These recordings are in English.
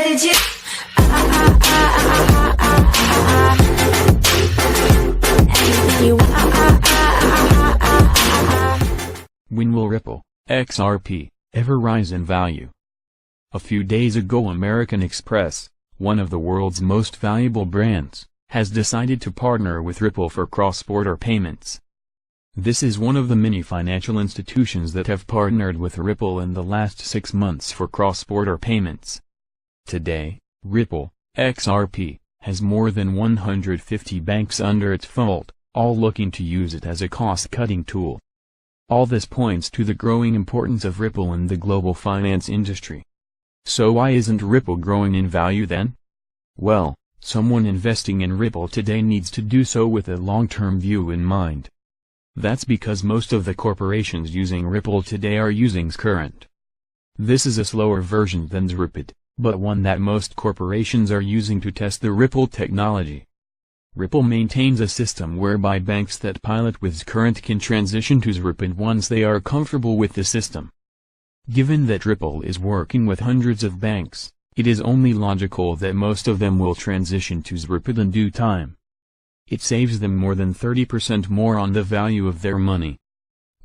legit. Anything you want. When will Ripple, XRP, ever rise in value? A few days ago American Express, one of the world's most valuable brands, has decided to partner with Ripple for cross-border payments. This is one of the many financial institutions that have partnered with Ripple in the last 6 months for cross-border payments. Today, Ripple, XRP, has more than 150 banks under its fold, all looking to use it as a cost-cutting tool. All this points to the growing importance of Ripple in the global finance industry. So why isn't Ripple growing in value then? Well, someone investing in Ripple today needs to do so with a long-term view in mind. That's because most of the corporations using Ripple today are using Current. This is a slower version than Rapid, but one that most corporations are using to test the Ripple technology. Ripple maintains a system whereby banks that pilot with Current can transition to Rapid once they are comfortable with the system. Given that Ripple is working with hundreds of banks, it is only logical that most of them will transition to Rapid in due time. It saves them more than 30% more on the value of their money.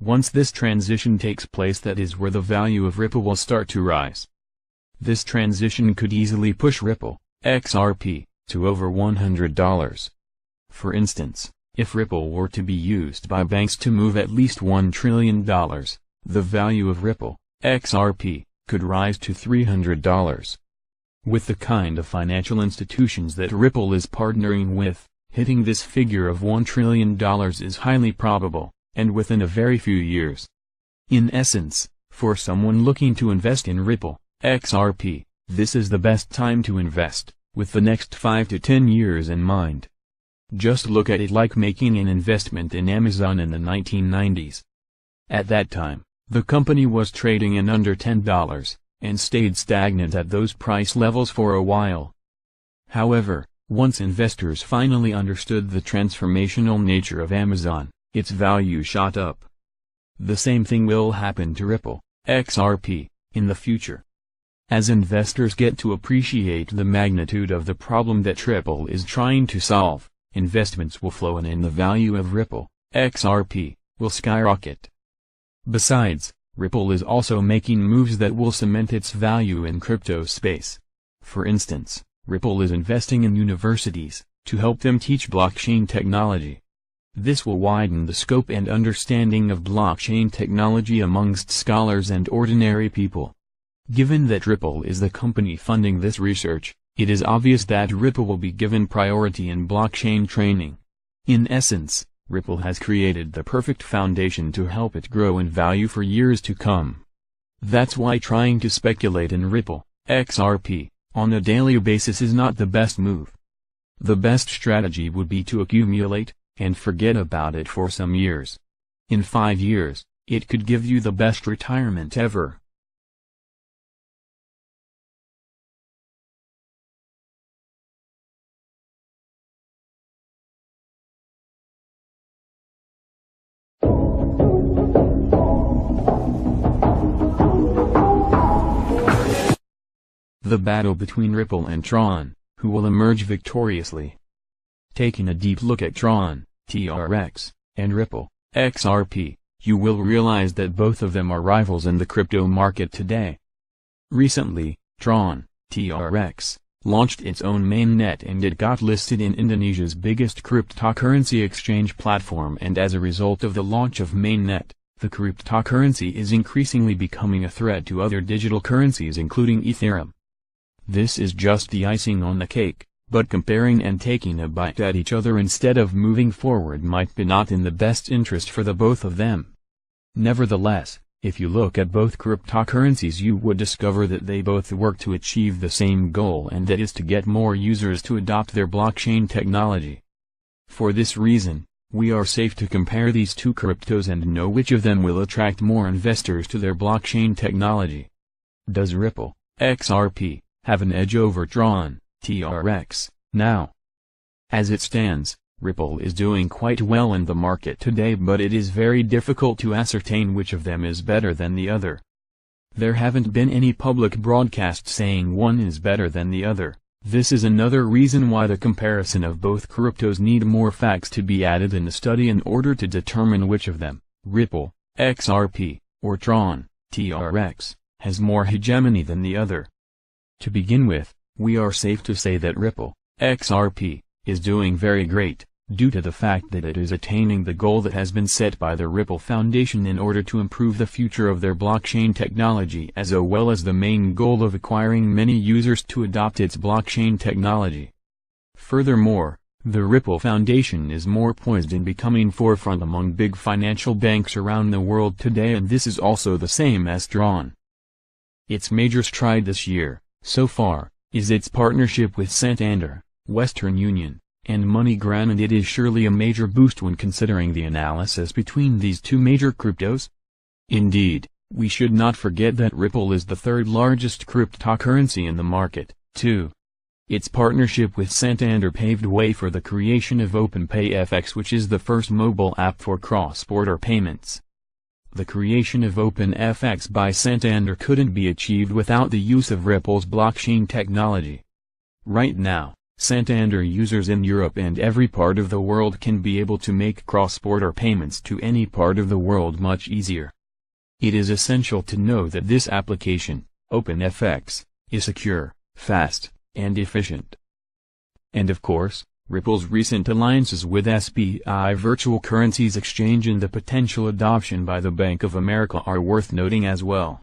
Once this transition takes place, that is where the value of Ripple will start to rise. This transition could easily push Ripple, XRP, to over $100. For instance, if Ripple were to be used by banks to move at least $1 trillion, the value of Ripple, XRP, could rise to $300. With the kind of financial institutions that Ripple is partnering with, hitting this figure of $1 trillion is highly probable, and within a very few years. In essence, for someone looking to invest in Ripple, XRP, this is the best time to invest, with the next 5 to 10 years in mind. Just look at it like making an investment in Amazon in the 1990s. At that time, the company was trading in under $10, and stayed stagnant at those price levels for a while. However, once investors finally understood the transformational nature of Amazon, its value shot up. The same thing will happen to Ripple, XRP, in the future. As investors get to appreciate the magnitude of the problem that Ripple is trying to solve, investments will flow in and the value of Ripple, XRP, will skyrocket. Besides, Ripple is also making moves that will cement its value in crypto space. For instance, Ripple is investing in universities, to help them teach blockchain technology. This will widen the scope and understanding of blockchain technology amongst scholars and ordinary people. Given that Ripple is the company funding this research, it is obvious that Ripple will be given priority in blockchain training. In essence, Ripple has created the perfect foundation to help it grow in value for years to come. That's why trying to speculate in Ripple, XRP, on a daily basis is not the best move. The best strategy would be to accumulate, and forget about it for some years. In 5 years, it could give you the best retirement ever. The battle between Ripple and Tron, who will emerge victoriously? Taking a deep look at Tron, TRX, and Ripple, XRP, you will realize that both of them are rivals in the crypto market today. Recently, Tron, TRX, launched its own mainnet and it got listed in Indonesia's biggest cryptocurrency exchange platform, and as a result of the launch of mainnet, the cryptocurrency is increasingly becoming a threat to other digital currencies including Ethereum. This is just the icing on the cake, but comparing and taking a bite at each other instead of moving forward might be not in the best interest for the both of them. Nevertheless, if you look at both cryptocurrencies, you would discover that they both work to achieve the same goal, and that is to get more users to adopt their blockchain technology. For this reason, we are safe to compare these two cryptos and know which of them will attract more investors to their blockchain technology. Does Ripple, XRP, have an edge over Tron, TRX, now? As it stands, Ripple is doing quite well in the market today, but it is very difficult to ascertain which of them is better than the other. there haven't been any public broadcasts saying one is better than the other. This is another reason why the comparison of both cryptos need more facts to be added in the study in order to determine which of them, Ripple, XRP, or Tron, TRX, has more hegemony than the other. To begin with, we are safe to say that Ripple, XRP, is doing very great, due to the fact that it is attaining the goal that has been set by the Ripple Foundation in order to improve the future of their blockchain technology as well as the main goal of acquiring many users to adopt its blockchain technology. Furthermore, the Ripple Foundation is more poised in becoming forefront among big financial banks around the world today, and this is also the same as Tron. Its major stride this year, so far, is its partnership with Santander, Western Union, and MoneyGram, and it is surely a major boost when considering the analysis between these two major cryptos. Indeed, we should not forget that Ripple is the third largest cryptocurrency in the market, too. Its partnership with Santander paved way for the creation of OpenPayFX, which is the first mobile app for cross-border payments. The creation of OpenFX by Santander couldn't be achieved without the use of Ripple's blockchain technology. Right now, Santander users in Europe and every part of the world can be able to make cross-border payments to any part of the world much easier. It is essential to know that this application, OpenFX, is secure, fast, and efficient. And of course, Ripple's recent alliances with SPI Virtual Currencies Exchange and the potential adoption by the Bank of America are worth noting as well.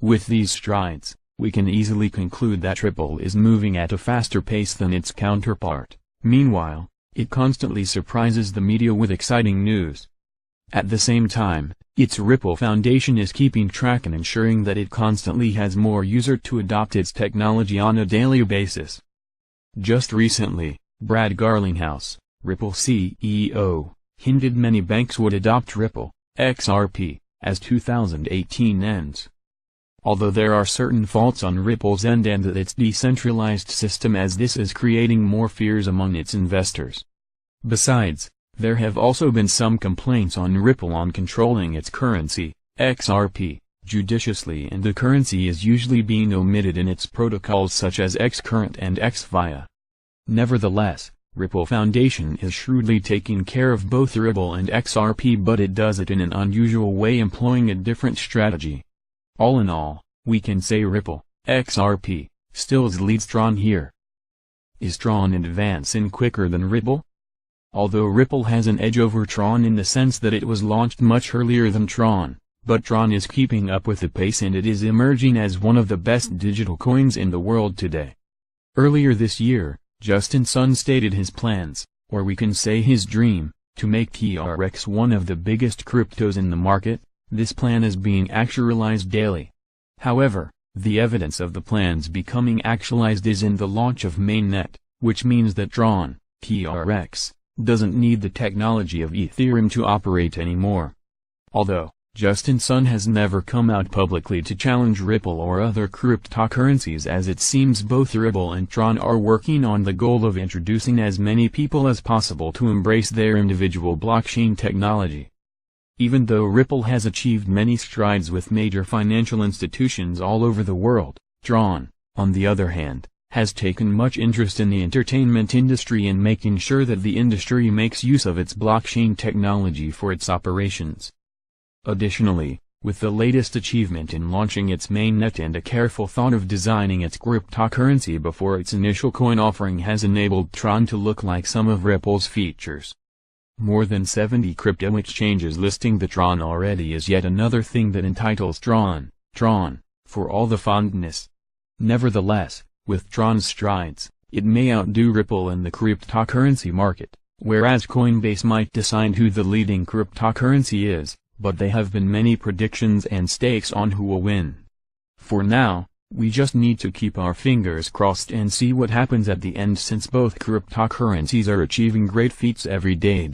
With these strides, we can easily conclude that Ripple is moving at a faster pace than its counterpart. Meanwhile, it constantly surprises the media with exciting news. At the same time, its Ripple Foundation is keeping track and ensuring that it constantly has more users to adopt its technology on a daily basis. Just recently, Brad Garlinghouse, Ripple CEO, hinted many banks would adopt Ripple, XRP, as 2018 ends. Although there are certain faults on Ripple's end and that its decentralized system as this is creating more fears among its investors. Besides, there have also been some complaints on Ripple on controlling its currency, XRP, judiciously, and the currency is usually being omitted in its protocols such as Xcurrent and XVIA. Nevertheless, Ripple Foundation is shrewdly taking care of both Ripple and XRP, but it does it in an unusual way, employing a different strategy. All in all, we can say Ripple, XRP, still leads Tron here. Is Tron advancing quicker than Ripple? Although Ripple has an edge over Tron in the sense that it was launched much earlier than Tron, but Tron is keeping up with the pace and it is emerging as one of the best digital coins in the world today. Earlier this year, Justin Sun stated his plans, or we can say his dream, to make TRX one of the biggest cryptos in the market. This plan is being actualized daily. However, the evidence of the plans becoming actualized is in the launch of mainnet, which means that Tron, TRX, doesn't need the technology of Ethereum to operate anymore. Although, Justin Sun has never come out publicly to challenge Ripple or other cryptocurrencies, as it seems both Ripple and Tron are working on the goal of introducing as many people as possible to embrace their individual blockchain technology. Even though Ripple has achieved many strides with major financial institutions all over the world, Tron, on the other hand, has taken much interest in the entertainment industry and making sure that the industry makes use of its blockchain technology for its operations. Additionally, with the latest achievement in launching its mainnet and a careful thought of designing its cryptocurrency before its initial coin offering has enabled Tron to look like some of Ripple's features. More than 70 crypto exchanges listing the Tron already is yet another thing that entitles Tron, for all the fondness. Nevertheless, with Tron's strides, it may outdo Ripple in the cryptocurrency market, whereas Coinbase might decide who the leading cryptocurrency is, but there have been many predictions and stakes on who will win. For now, we just need to keep our fingers crossed and see what happens at the end, since both cryptocurrencies are achieving great feats every day.